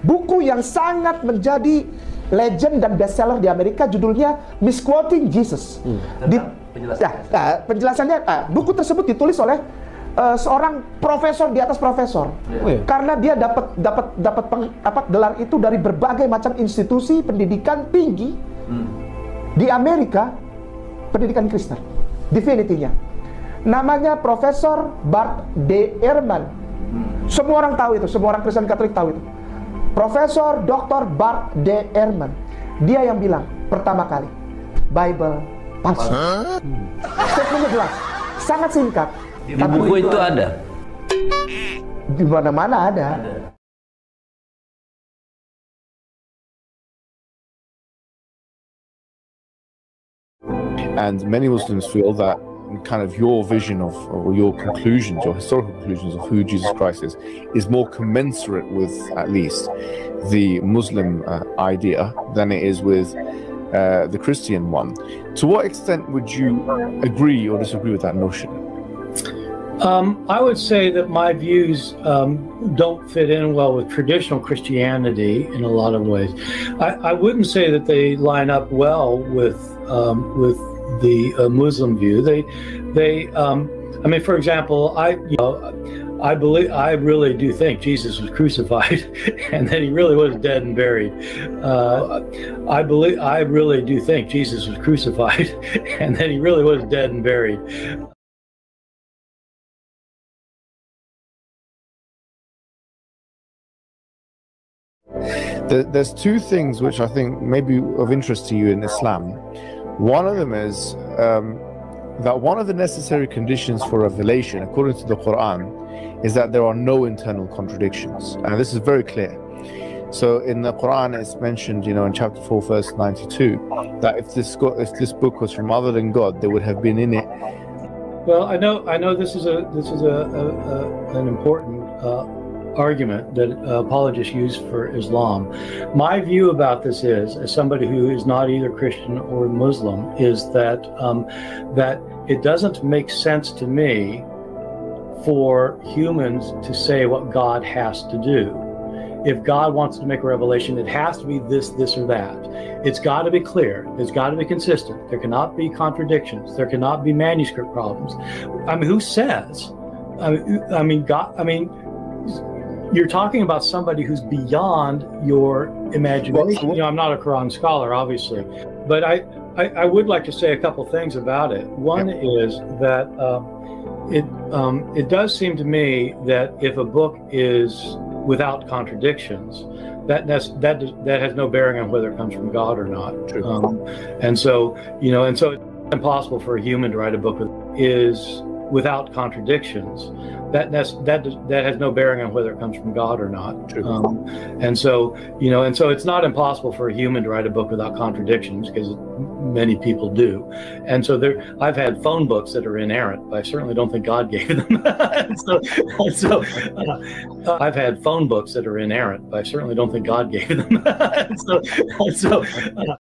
Buku yang sangat menjadi legend dan bestseller di Amerika, judulnya Misquoting Jesus. Penjelasannya, buku tersebut ditulis oleh seorang profesor di atas profesor, karena dia dapat gelar itu dari berbagai macam institusi pendidikan tinggi di Amerika, pendidikan Kristen. Definitinya, namanya Profesor Bart Ertman. Semua orang tahu itu, semua orang Kristen Katolik tahu itu. Profesor Dr. Bart Ertman. Dia yang bilang pertama kali Bible palsu. Statementnya jelas, sangat singkat. Di buku itu ada. Di mana-mana ada. And many Muslims feel that kind of your vision of, or your conclusions, your historical conclusions of who Jesus Christ is more commensurate with at least the Muslim idea than it is with the Christian one. To what extent would you agree or disagree with that notion? I would say that my views don't fit in well with traditional Christianity in a lot of ways. I wouldn't say that they line up well with the Muslim view. I mean, for example, I really do think Jesus was crucified and that he really was dead and buried. I really do think Jesus was crucified and that he really was dead and buried. There's two things which I think may be of interest to you in Islam. One of them is that one of the necessary conditions for revelation, according to the Quran, is that there are no internal contradictions. And this is very clear. So in the Quran, it's mentioned, in chapter 4, verse 92, that if this book was from other than God, there would have been in it. Well, I know this is an important argument that apologists use for Islam. My view about this is, as somebody who is not either Christian or Muslim, is that that it doesn't make sense to me for humans to say what God has to do. If God wants to make a revelation, it has to be this, this, or that. It's got to be clear. It's got to be consistent. There cannot be contradictions. There cannot be manuscript problems. I mean, who says? I mean, God. I mean, you're talking about somebody who's beyond your imagination. I'm not a Quran scholar, obviously, but I would like to say a couple things about it. One is that it does seem to me that if a book is without contradictions, that has no bearing on whether it comes from God or not. And so it's impossible for a human to write a book that is without contradictions. That has no bearing on whether it comes from God or not. And so it's not impossible for a human to write a book without contradictions, because many people do. And so I've had phone books that are inerrant, but I certainly don't think God gave them. I've had phone books that are inerrant, but I certainly don't think God gave them.